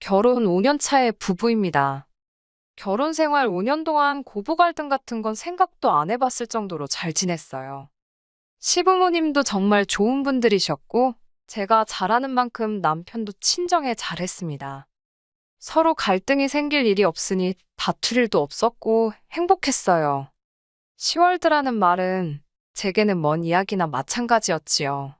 결혼 5년 차의 부부입니다. 결혼 생활 5년 동안 고부 갈등 같은 건 생각도 안 해봤을 정도로 잘 지냈어요. 시부모님도 정말 좋은 분들이셨고, 제가 잘하는 만큼 남편도 친정에 잘했습니다. 서로 갈등이 생길 일이 없으니 다툴 일도 없었고 행복했어요. 10월드라는 말은 제게는 먼 이야기나 마찬가지였지요.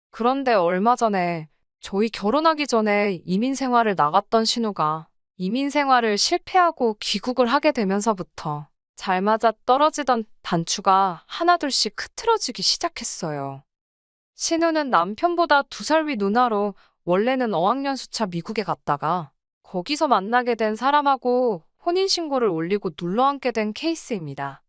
그런데 얼마 전에 저희 결혼하기 전에 이민 생활을 나갔던 신우가 이민 생활을 실패하고 귀국을 하게 되면서부터 잘 맞아 떨어지던 단추가 하나둘씩 흐트러지기 시작했어요. 신우는 남편보다 2살 위 누나로 원래는 어학연수차 미국에 갔다가 거기서 만나게 된 사람하고 혼인신고를 올리고 눌러앉게 된 케이스입니다.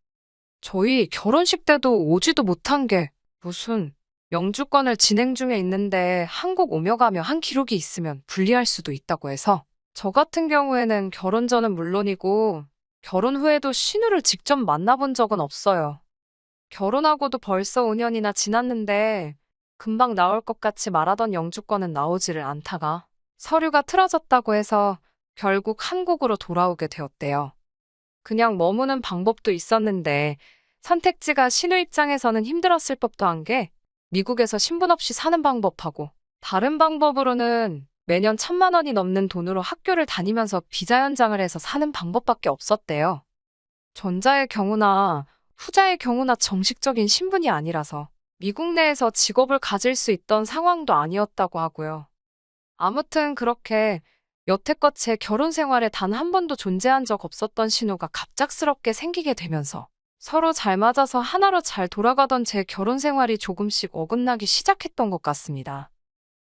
저희 결혼식 때도 오지도 못한 게 무슨 영주권을 진행 중에 있는데 한국 오며 가며 한 기록이 있으면 불리할 수도 있다고 해서 저 같은 경우에는 결혼 전은 물론이고 결혼 후에도 신우를 직접 만나본 적은 없어요. 결혼하고도 벌써 5년이나 지났는데 금방 나올 것 같이 말하던 영주권은 나오지를 않다가 서류가 틀어졌다고 해서 결국 한국으로 돌아오게 되었대요. 그냥 머무는 방법도 있었는데 선택지가 신우 입장에서는 힘들었을 법도 한 게 미국에서 신분 없이 사는 방법하고 다른 방법으로는 매년 1,000만 원이 넘는 돈으로 학교를 다니면서 비자 연장을 해서 사는 방법밖에 없었대요. 전자의 경우나 후자의 경우나 정식적인 신분이 아니라서 미국 내에서 직업을 가질 수 있던 상황도 아니었다고 하고요. 아무튼 그렇게 여태껏 제 결혼 생활에 단 한 번도 존재한 적 없었던 신우가 갑작스럽게 생기게 되면서 서로 잘 맞아서 하나로 잘 돌아가던 제 결혼 생활이 조금씩 어긋나기 시작했던 것 같습니다.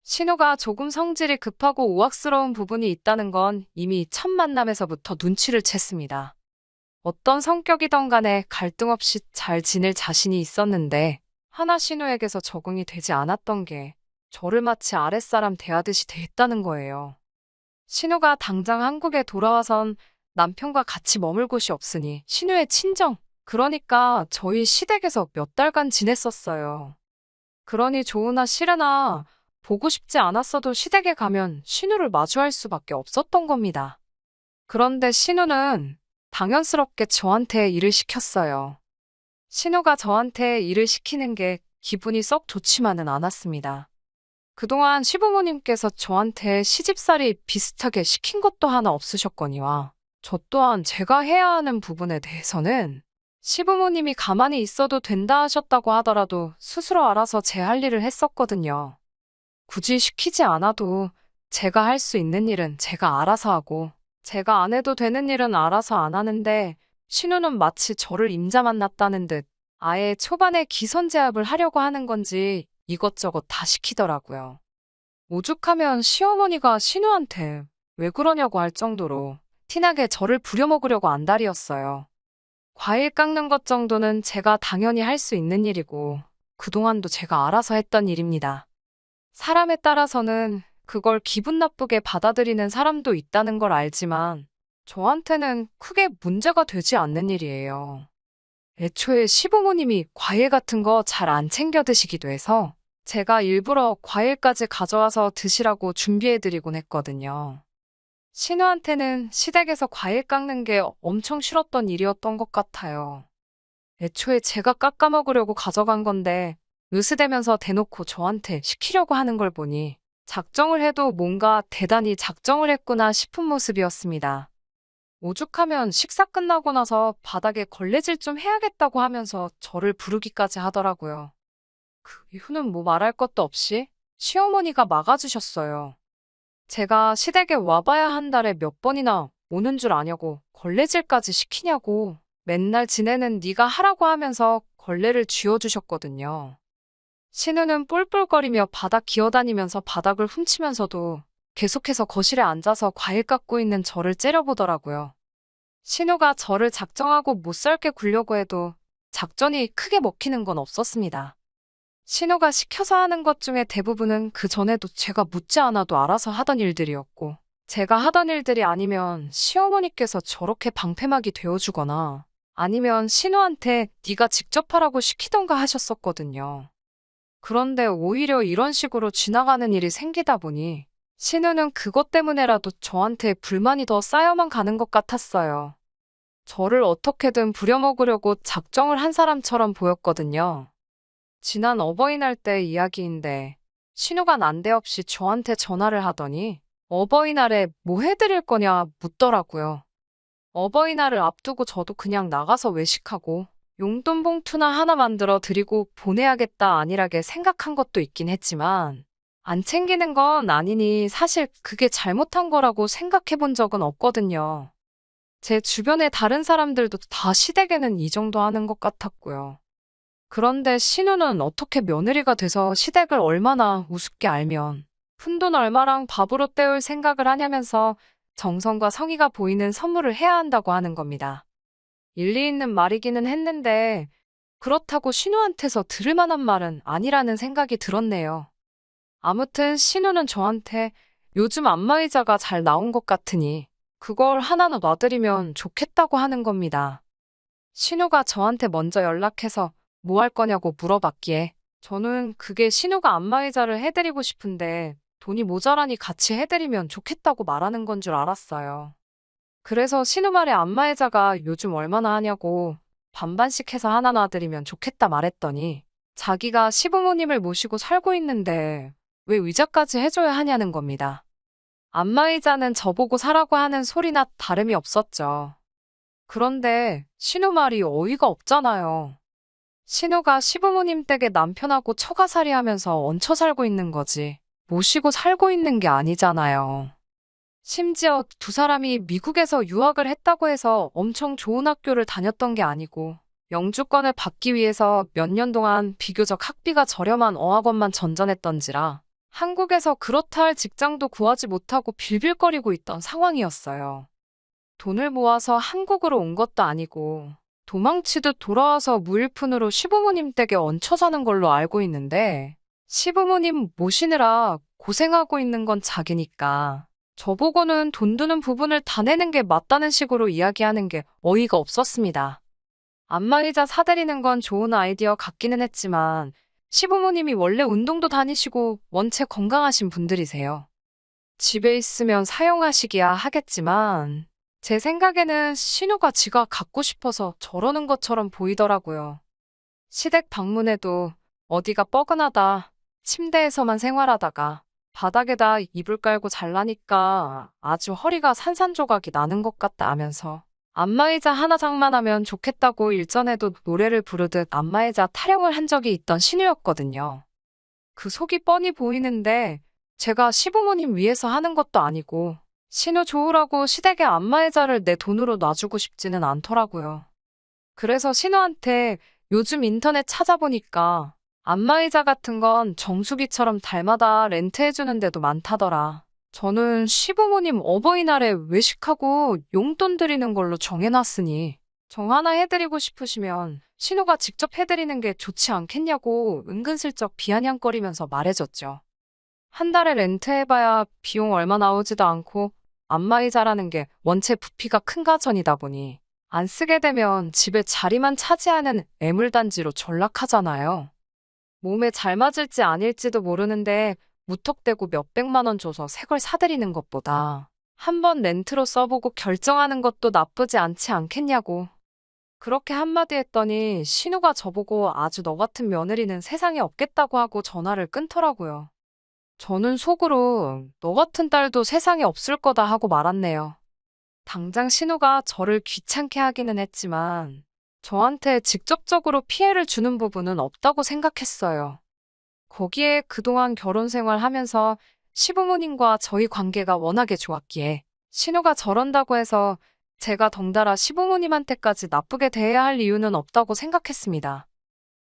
신우가 조금 성질이 급하고 우악스러운 부분이 있다는 건 이미 첫 만남에서부터 눈치를 챘습니다. 어떤 성격이든 간에 갈등 없이 잘 지낼 자신이 있었는데 하나 신우에게서 적응이 되지 않았던 게 저를 마치 아랫사람 대하듯이 대했다는 거예요. 신우가 당장 한국에 돌아와선 남편과 같이 머물 곳이 없으니 신우의 친정, 그러니까 저희 시댁에서 몇 달간 지냈었어요. 그러니 좋으나 싫으나 보고 싶지 않았어도 시댁에 가면 신우를 마주할 수밖에 없었던 겁니다. 그런데 신우는 당연스럽게 저한테 일을 시켰어요. 신우가 저한테 일을 시키는 게 기분이 썩 좋지만은 않았습니다. 그동안 시부모님께서 저한테 시집살이 비슷하게 시킨 것도 하나 없으셨거니와 저 또한 제가 해야 하는 부분에 대해서는 시부모님이 가만히 있어도 된다 하셨다고 하더라도 스스로 알아서 제 할 일을 했었거든요. 굳이 시키지 않아도 제가 할 수 있는 일은 제가 알아서 하고 제가 안 해도 되는 일은 알아서 안 하는데 신우는 마치 저를 임자 만났다는 듯 아예 초반에 기선제압을 하려고 하는 건지 이것저것 다 시키더라고요. 오죽하면 시어머니가 신우한테 왜 그러냐고 할 정도로 티나게 저를 부려먹으려고 안달이었어요. 과일 깎는 것 정도는 제가 당연히 할 수 있는 일이고 그동안도 제가 알아서 했던 일입니다. 사람에 따라서는 그걸 기분 나쁘게 받아들이는 사람도 있다는 걸 알지만 저한테는 크게 문제가 되지 않는 일이에요. 애초에 시부모님이 과일 같은 거 잘 안 챙겨 드시기도 해서 제가 일부러 과일까지 가져와서 드시라고 준비해드리곤 했거든요. 신우한테는 시댁에서 과일 깎는 게 엄청 싫었던 일이었던 것 같아요. 애초에 제가 깎아 먹으려고 가져간 건데 으스대면서 대놓고 저한테 시키려고 하는 걸 보니 작정을 해도 뭔가 대단히 작정을 했구나 싶은 모습이었습니다. 오죽하면 식사 끝나고 나서 바닥에 걸레질 좀 해야겠다고 하면서 저를 부르기까지 하더라고요. 그 이후는 뭐 말할 것도 없이 시어머니가 막아주셨어요. 제가 시댁에 와봐야 한 달에 몇 번이나 오는 줄 아냐고 걸레질까지 시키냐고 맨날 지내는 네가 하라고 하면서 걸레를 쥐어주셨거든요. 신우는 뿔뿔거리며 바닥 기어다니면서 바닥을 훔치면서도 계속해서 거실에 앉아서 과일 깎고 있는 저를 째려보더라고요. 신우가 저를 작정하고 못 살게 굴려고 해도 작전이 크게 먹히는 건 없었습니다. 신우가 시켜서 하는 것 중에 대부분은 그 전에도 제가 묻지 않아도 알아서 하던 일들이었고 제가 하던 일들이 아니면 시어머니께서 저렇게 방패막이 되어주거나 아니면 신우한테 네가 직접 하라고 시키던가 하셨었거든요. 그런데 오히려 이런 식으로 지나가는 일이 생기다 보니 신우는 그것 때문에라도 저한테 불만이 더 쌓여만 가는 것 같았어요. 저를 어떻게든 부려먹으려고 작정을 한 사람처럼 보였거든요. 지난 어버이날 때 이야기인데 신우가 난데없이 저한테 전화를 하더니 어버이날에 뭐 해드릴 거냐 묻더라고요. 어버이날을 앞두고 저도 그냥 나가서 외식하고 용돈 봉투나 하나 만들어 드리고 보내야겠다 안일하게 생각한 것도 있긴 했지만 안 챙기는 건 아니니 사실 그게 잘못한 거라고 생각해 본 적은 없거든요. 제 주변의 다른 사람들도 다 시댁에는 이 정도 하는 것 같았고요. 그런데 신우는 어떻게 며느리가 돼서 시댁을 얼마나 우습게 알면 푼돈 얼마랑 밥으로 때울 생각을 하냐면서 정성과 성의가 보이는 선물을 해야 한다고 하는 겁니다. 일리 있는 말이기는 했는데 그렇다고 신우한테서 들을 만한 말은 아니라는 생각이 들었네요. 아무튼 신우는 저한테 요즘 안마의자가 잘 나온 것 같으니 그걸 하나는 놔드리면 좋겠다고 하는 겁니다. 신우가 저한테 먼저 연락해서 뭐 할 거냐고 물어봤기에 저는 그게 신우가 안마의자를 해드리고 싶은데 돈이 모자라니 같이 해드리면 좋겠다고 말하는 건 줄 알았어요. 그래서 신우 말에 안마의자가 요즘 얼마나 하냐고 반반씩 해서 하나 놔드리면 좋겠다 말했더니 자기가 시부모님을 모시고 살고 있는데 왜 의자까지 해줘야 하냐는 겁니다. 안마의자는 저보고 사라고 하는 소리나 다름이 없었죠. 그런데 신우 말이 어이가 없잖아요. 신우가 시부모님 댁에 남편하고 처가살이 하면서 얹혀 살고 있는 거지. 모시고 살고 있는 게 아니잖아요. 심지어 두 사람이 미국에서 유학을 했다고 해서 엄청 좋은 학교를 다녔던 게 아니고 영주권을 받기 위해서 몇 년 동안 비교적 학비가 저렴한 어학원만 전전했던지라 한국에서 그렇다 할 직장도 구하지 못하고 빌빌거리고 있던 상황이었어요. 돈을 모아서 한국으로 온 것도 아니고 도망치듯 돌아와서 무일푼으로 시부모님 댁에 얹혀 사는 걸로 알고 있는데 시부모님 모시느라 고생하고 있는 건 자기니까 저보고는 돈 드는 부분을 다 내는 게 맞다는 식으로 이야기하는 게 어이가 없었습니다. 안마의자 사드리는 건 좋은 아이디어 같기는 했지만 시부모님이 원래 운동도 다니시고 원체 건강하신 분들이세요. 집에 있으면 사용하시기야 하겠지만 제 생각에는 신우가 지가 갖고 싶어서 저러는 것처럼 보이더라고요. 시댁 방문해도 어디가 뻐근하다, 침대에서만 생활하다가 바닥에다 이불 깔고 잘라니까 아주 허리가 산산조각이 나는 것 같다 하면서 안마의자 하나 장만하면 좋겠다고 일전에도 노래를 부르듯 안마의자 타령을 한 적이 있던 신우였거든요. 그 속이 뻔히 보이는데 제가 시부모님 위해서 하는 것도 아니고 신우 좋으라고 시댁에 안마의자를 내 돈으로 놔주고 싶지는 않더라고요. 그래서 신우한테 요즘 인터넷 찾아보니까 안마의자 같은 건 정수기처럼 달마다 렌트해주는 데도 많다더라. 저는 시부모님 어버이날에 외식하고 용돈 드리는 걸로 정해놨으니 정 하나 해드리고 싶으시면 신우가 직접 해드리는 게 좋지 않겠냐고 은근슬쩍 비아냥거리면서 말해줬죠. 한 달에 렌트해봐야 비용 얼마 나오지도 않고 안마의자라는 게 원체 부피가 큰 가전이다 보니 안 쓰게 되면 집에 자리만 차지하는 애물단지로 전락하잖아요. 몸에 잘 맞을지 아닐지도 모르는데 무턱대고 몇백만 원 줘서 새 걸 사드리는 것보다 한번 렌트로 써보고 결정하는 것도 나쁘지 않지 않겠냐고. 그렇게 한마디 했더니 신우가 저보고 아주 너 같은 며느리는 세상에 없겠다고 하고 전화를 끊더라고요. 저는 속으로 너 같은 딸도 세상에 없을 거다 하고 말았네요. 당장 신우가 저를 귀찮게 하기는 했지만 저한테 직접적으로 피해를 주는 부분은 없다고 생각했어요. 거기에 그동안 결혼 생활하면서 시부모님과 저희 관계가 워낙에 좋았기에 신우가 저런다고 해서 제가 덩달아 시부모님한테까지 나쁘게 대해야 할 이유는 없다고 생각했습니다.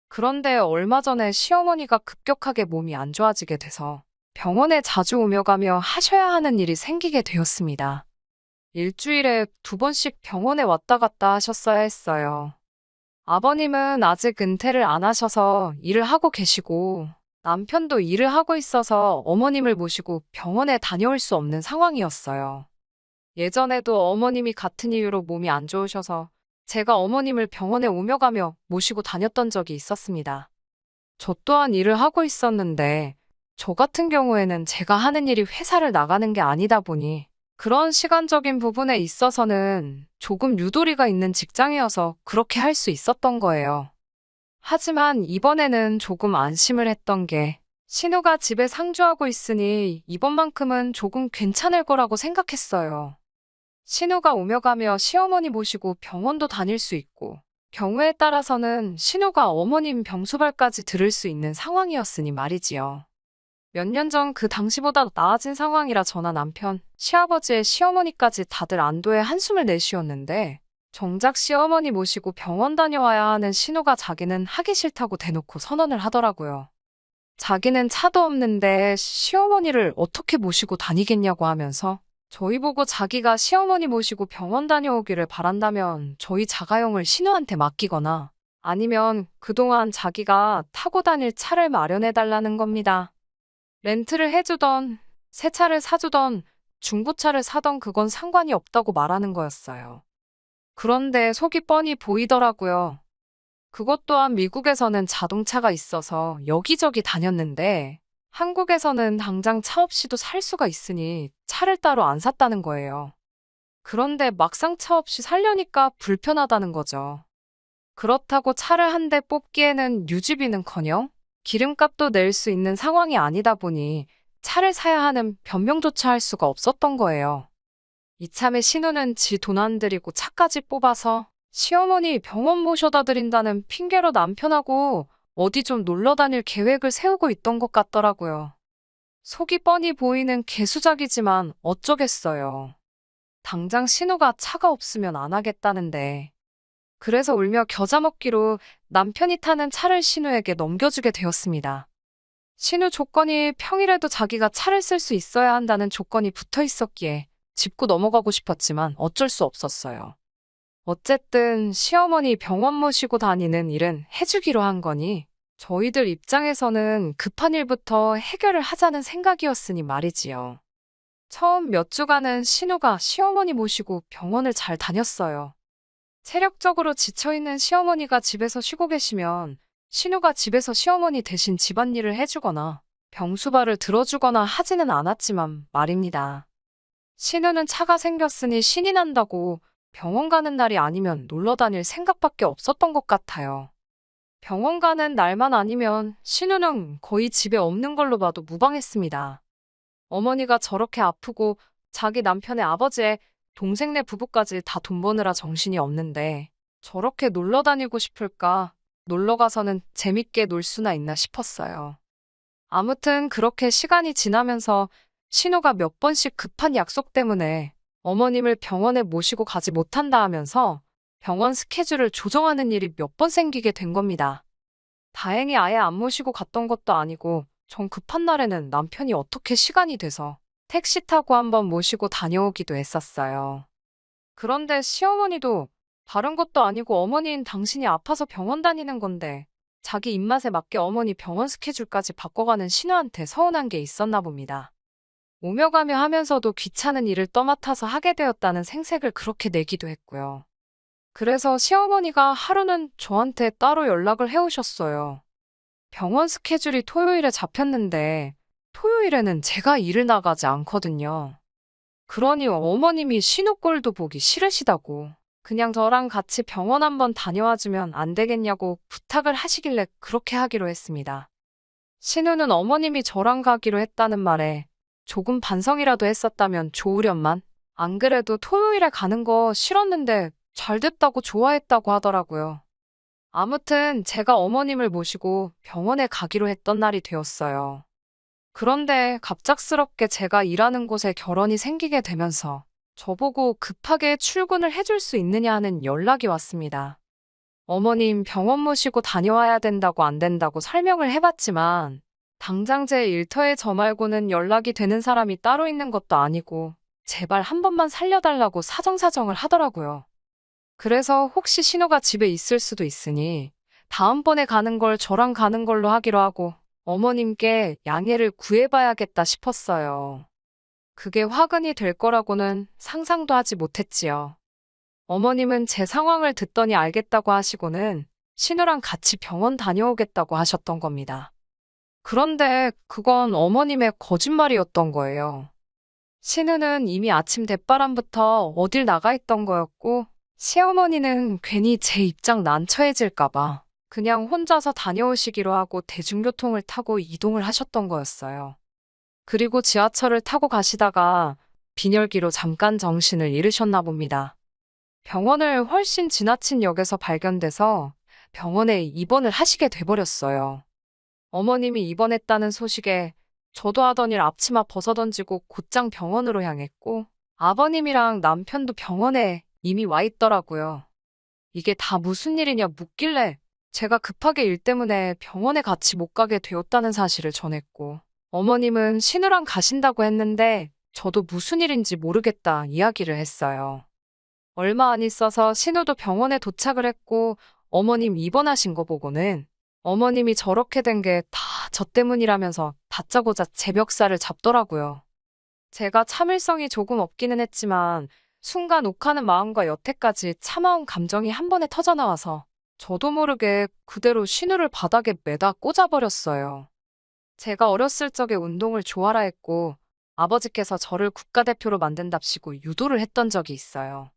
그런데 얼마 전에 시어머니가 급격하게 몸이 안 좋아지게 돼서 병원에 자주 오며 가며 하셔야 하는 일이 생기게 되었습니다. 일주일에 2번씩 병원에 왔다 갔다 하셨어야 했어요. 아버님은 아직 은퇴를 안 하셔서 일을 하고 계시고 남편도 일을 하고 있어서 어머님을 모시고 병원에 다녀올 수 없는 상황이었어요. 예전에도 어머님이 같은 이유로 몸이 안 좋으셔서 제가 어머님을 병원에 오며 가며 모시고 다녔던 적이 있었습니다. 저 또한 일을 하고 있었는데 저 같은 경우에는 제가 하는 일이 회사를 나가는 게 아니다 보니 그런 시간적인 부분에 있어서는 조금 유도리가 있는 직장이어서 그렇게 할 수 있었던 거예요. 하지만 이번에는 조금 안심을 했던 게 신우가 집에 상주하고 있으니 이번만큼은 조금 괜찮을 거라고 생각했어요. 신우가 오며 가며 시어머니 모시고 병원도 다닐 수 있고 경우에 따라서는 신우가 어머님 병수발까지 들을 수 있는 상황이었으니 말이지요. 몇 년 전 그 당시보다 나아진 상황이라 저나 남편, 시아버지의 시어머니까지 다들 안도의 한숨을 내쉬었는데 정작 시어머니 모시고 병원 다녀와야 하는 신우가 자기는 하기 싫다고 대놓고 선언을 하더라고요. 자기는 차도 없는데 시어머니를 어떻게 모시고 다니겠냐고 하면서 저희 보고 자기가 시어머니 모시고 병원 다녀오기를 바란다면 저희 자가용을 신우한테 맡기거나 아니면 그동안 자기가 타고 다닐 차를 마련해 달라는 겁니다. 렌트를 해주던, 새 차를 사주던, 중고차를 사던 그건 상관이 없다고 말하는 거였어요. 그런데 속이 뻔히 보이더라고요. 그것 또한 미국에서는 자동차가 있어서 여기저기 다녔는데 한국에서는 당장 차 없이도 살 수가 있으니 차를 따로 안 샀다는 거예요. 그런데 막상 차 없이 살려니까 불편하다는 거죠. 그렇다고 차를 한 대 뽑기에는 유지비는커녕 기름값도 낼 수 있는 상황이 아니다 보니 차를 사야 하는 변명조차 할 수가 없었던 거예요. 이참에 신우는 지 돈 안 들이고 차까지 뽑아서 시어머니 병원 모셔다 드린다는 핑계로 남편하고 어디 좀 놀러 다닐 계획을 세우고 있던 것 같더라고요. 속이 뻔히 보이는 개수작이지만 어쩌겠어요. 당장 신우가 차가 없으면 안 하겠다는데. 그래서 울며 겨자 먹기로 남편이 타는 차를 신우에게 넘겨주게 되었습니다. 신우 조건이 평일에도 자기가 차를 쓸 수 있어야 한다는 조건이 붙어 있었기에 짚고 넘어가고 싶었지만 어쩔 수 없었어요. 어쨌든 시어머니 병원 모시고 다니는 일은 해주기로 한 거니 저희들 입장에서는 급한 일부터 해결을 하자는 생각이었으니 말이지요. 처음 몇 주간은 신우가 시어머니 모시고 병원을 잘 다녔어요. 체력적으로 지쳐있는 시어머니가 집에서 쉬고 계시면 신우가 집에서 시어머니 대신 집안일을 해주거나 병수발을 들어주거나 하지는 않았지만 말입니다. 신우는 차가 생겼으니 신이 난다고 병원 가는 날이 아니면 놀러 다닐 생각밖에 없었던 것 같아요. 병원 가는 날만 아니면 신우는 거의 집에 없는 걸로 봐도 무방했습니다. 어머니가 저렇게 아프고 자기 남편의 아버지의 동생네 부부까지 다 돈 버느라 정신이 없는데 저렇게 놀러 다니고 싶을까? 놀러 가서는 재밌게 놀 수나 있나 싶었어요. 아무튼 그렇게 시간이 지나면서 신우가 몇 번씩 급한 약속 때문에 어머님을 병원에 모시고 가지 못한다 하면서 병원 스케줄을 조정하는 일이 몇 번 생기게 된 겁니다. 다행히 아예 안 모시고 갔던 것도 아니고 전 급한 날에는 남편이 어떻게 시간이 돼서 택시 타고 한번 모시고 다녀오기도 했었어요. 그런데 시어머니도 다른 것도 아니고 어머니인 당신이 아파서 병원 다니는 건데 자기 입맛에 맞게 어머니 병원 스케줄까지 바꿔가는 신우한테 서운한 게 있었나 봅니다. 오며 가며 하면서도 귀찮은 일을 떠맡아서 하게 되었다는 생색을 그렇게 내기도 했고요. 그래서 시어머니가 하루는 저한테 따로 연락을 해오셨어요. 병원 스케줄이 토요일에 잡혔는데 토요일에는 제가 일을 나가지 않거든요. 그러니 어머님이 신우 꼴도 보기 싫으시다고 그냥 저랑 같이 병원 한번 다녀와주면 안 되겠냐고 부탁을 하시길래 그렇게 하기로 했습니다. 신우는 어머님이 저랑 가기로 했다는 말에 조금 반성이라도 했었다면 좋으련만 안 그래도 토요일에 가는 거 싫었는데 잘 됐다고 좋아했다고 하더라고요. 아무튼 제가 어머님을 모시고 병원에 가기로 했던 날이 되었어요. 그런데 갑작스럽게 제가 일하는 곳에 결혼이 생기게 되면서 저보고 급하게 출근을 해줄 수 있느냐 하는 연락이 왔습니다. 어머님 병원 모시고 다녀와야 된다고 안 된다고 설명을 해봤지만 당장 제 일터에 저 말고는 연락이 되는 사람이 따로 있는 것도 아니고 제발 한 번만 살려달라고 사정사정을 하더라고요. 그래서 혹시 신우가 집에 있을 수도 있으니 다음번에 가는 걸 저랑 가는 걸로 하기로 하고 어머님께 양해를 구해봐야겠다 싶었어요. 그게 화근이 될 거라고는 상상도 하지 못했지요. 어머님은 제 상황을 듣더니 알겠다고 하시고는 신우랑 같이 병원 다녀오겠다고 하셨던 겁니다. 그런데 그건 어머님의 거짓말이었던 거예요. 신우는 이미 아침 대바람부터 어딜 나가 있던 거였고, 시어머니는 괜히 제 입장 난처해질까봐 그냥 혼자서 다녀오시기로 하고 대중교통을 타고 이동을 하셨던 거였어요. 그리고 지하철을 타고 가시다가 빈혈기로 잠깐 정신을 잃으셨나 봅니다. 병원을 훨씬 지나친 역에서 발견돼서 병원에 입원을 하시게 돼버렸어요. 어머님이 입원했다는 소식에 저도 하던 일 앞치마 벗어던지고 곧장 병원으로 향했고, 아버님이랑 남편도 병원에 이미 와 있더라고요. 이게 다 무슨 일이냐 묻길래 제가 급하게 일 때문에 병원에 같이 못 가게 되었다는 사실을 전했고, 어머님은 신우랑 가신다고 했는데 저도 무슨 일인지 모르겠다 이야기를 했어요. 얼마 안 있어서 신우도 병원에 도착을 했고, 어머님 입원하신 거 보고는 어머님이 저렇게 된 게 다 저 때문이라면서 다짜고짜 제 멱살을 잡더라고요. 제가 참을성이 조금 없기는 했지만 순간 욱하는 마음과 여태까지 참아온 감정이 한 번에 터져나와서 저도 모르게 그대로 신우를 바닥에 매다 꽂아버렸어요. 제가 어렸을 적에 운동을 좋아라 했고 아버지께서 저를 국가대표로 만든답시고 유도를 했던 적이 있어요.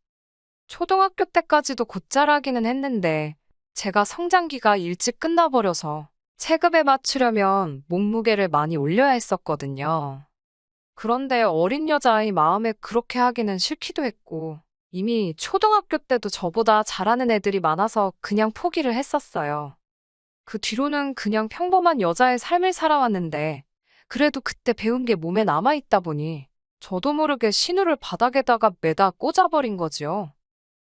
초등학교 때까지도 곧잘하기는 했는데 제가 성장기가 일찍 끝나버려서 체급에 맞추려면 몸무게를 많이 올려야 했었거든요. 그런데 어린 여자아이 마음에 그렇게 하기는 싫기도 했고 이미 초등학교 때도 저보다 잘하는 애들이 많아서 그냥 포기를 했었어요. 그 뒤로는 그냥 평범한 여자의 삶을 살아왔는데 그래도 그때 배운 게 몸에 남아있다 보니 저도 모르게 신우를 바닥에다가 매다 꽂아버린 거지요.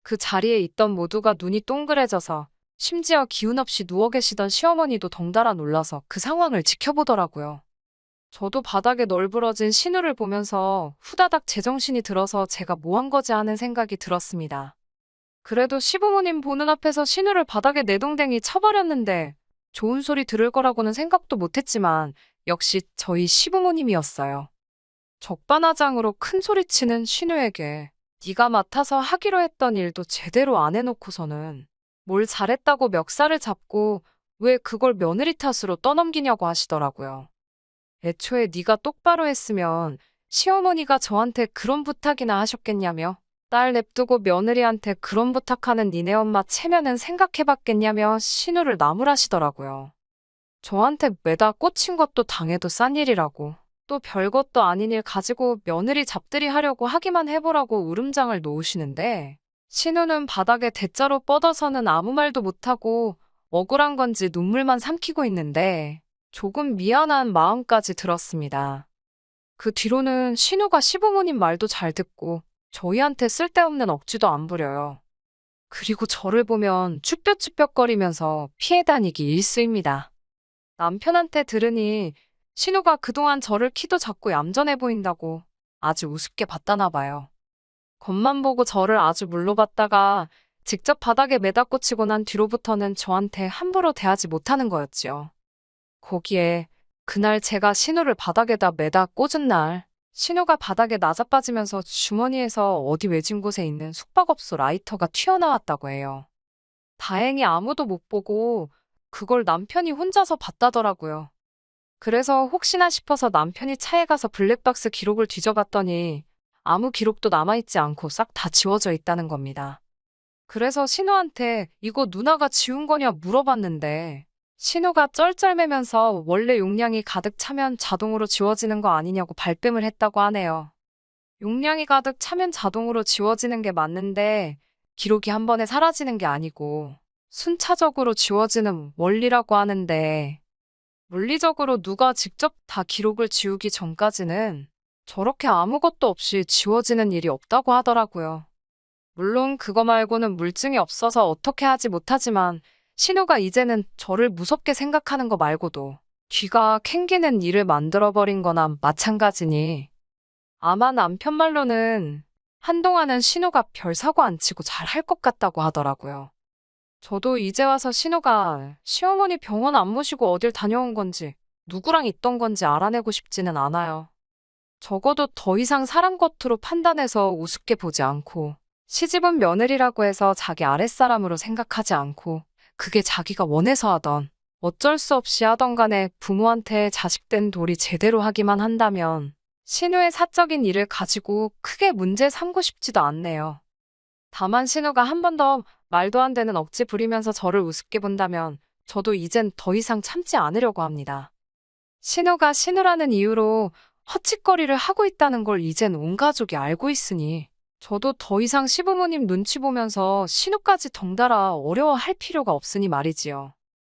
그 자리에 있던 모두가 눈이 동그래져서 심지어 기운 없이 누워 계시던 시어머니도 덩달아 놀라서 그 상황을 지켜보더라고요. 저도 바닥에 널브러진 신우를 보면서 후다닥 제정신이 들어서 제가 뭐 한 거지 하는 생각이 들었습니다. 그래도 시부모님 보는 앞에서 신우를 바닥에 내동댕이 쳐버렸는데 좋은 소리 들을 거라고는 생각도 못했지만 역시 저희 시부모님이었어요. 적반하장으로 큰 소리치는 신우에게 네가 맡아서 하기로 했던 일도 제대로 안 해놓고서는 뭘 잘했다고 멱살을 잡고 왜 그걸 며느리 탓으로 떠넘기냐고 하시더라고요. 애초에 네가 똑바로 했으면 시어머니가 저한테 그런 부탁이나 하셨겠냐며 딸 냅두고 며느리한테 그런 부탁하는 니네 엄마 체면은 생각해봤겠냐며 신우를 나무라시더라고요. 저한테 매다 꽂힌 것도 당해도 싼 일이라고 또 별것도 아닌 일 가지고 며느리 잡들이 하려고 하기만 해보라고 울음장을 놓으시는데 신우는 바닥에 대자로 뻗어서는 아무 말도 못하고 억울한 건지 눈물만 삼키고 있는데 조금 미안한 마음까지 들었습니다. 그 뒤로는 신우가 시부모님 말도 잘 듣고 저희한테 쓸데없는 억지도 안 부려요. 그리고 저를 보면 쭈뼛쭈뼛거리면서 피해 다니기 일쑤입니다. 남편한테 들으니 신우가 그동안 저를 키도 작고 얌전해 보인다고 아주 우습게 봤다나 봐요. 겉만 보고 저를 아주 물로 봤다가 직접 바닥에 매다 꽂히고 난 뒤로부터는 저한테 함부로 대하지 못하는 거였지요. 거기에 그날 제가 신우를 바닥에다 매다 꽂은 날 신우가 바닥에 나자빠지면서 주머니에서 어디 외진 곳에 있는 숙박업소 라이터가 튀어나왔다고 해요. 다행히 아무도 못 보고 그걸 남편이 혼자서 봤다더라고요. 그래서 혹시나 싶어서 남편이 차에 가서 블랙박스 기록을 뒤져봤더니 아무 기록도 남아있지 않고 싹 다 지워져 있다는 겁니다. 그래서 신우한테 이거 누나가 지운 거냐 물어봤는데 신우가 쩔쩔매면서 원래 용량이 가득 차면 자동으로 지워지는 거 아니냐고 발뺌을 했다고 하네요. 용량이 가득 차면 자동으로 지워지는 게 맞는데 기록이 한 번에 사라지는 게 아니고 순차적으로 지워지는 원리라고 하는데 물리적으로 누가 직접 다 기록을 지우기 전까지는 저렇게 아무것도 없이 지워지는 일이 없다고 하더라고요. 물론 그거 말고는 물증이 없어서 어떻게 하지 못하지만 신우가 이제는 저를 무섭게 생각하는 거 말고도 뒤가 캥기는 일을 만들어버린 거나 마찬가지니 아마 남편 말로는 한동안은 신우가 별 사고 안 치고 잘 할 것 같다고 하더라고요. 저도 이제 와서 신우가 시어머니 병원 안 모시고 어딜 다녀온 건지 누구랑 있던 건지 알아내고 싶지는 않아요. 적어도 더 이상 사람 겉으로 판단해서 우습게 보지 않고 시집은 며느리라고 해서 자기 아랫사람으로 생각하지 않고 그게 자기가 원해서 하던 어쩔 수 없이 하던 간에 부모한테 자식된 도리 제대로 하기만 한다면 신우의 사적인 일을 가지고 크게 문제 삼고 싶지도 않네요. 다만 신우가 한 번 더 말도 안 되는 억지 부리면서 저를 우습게 본다면 저도 이젠 더 이상 참지 않으려고 합니다. 신우가 신우라는 이유로 헛짓거리를 하고 있다는 걸 이젠 온 가족이 알고 있으니 저도 더 이상 시부모님 눈치 보면서 신우까지 덩달아 어려워할 필요가 없으니 말이지요.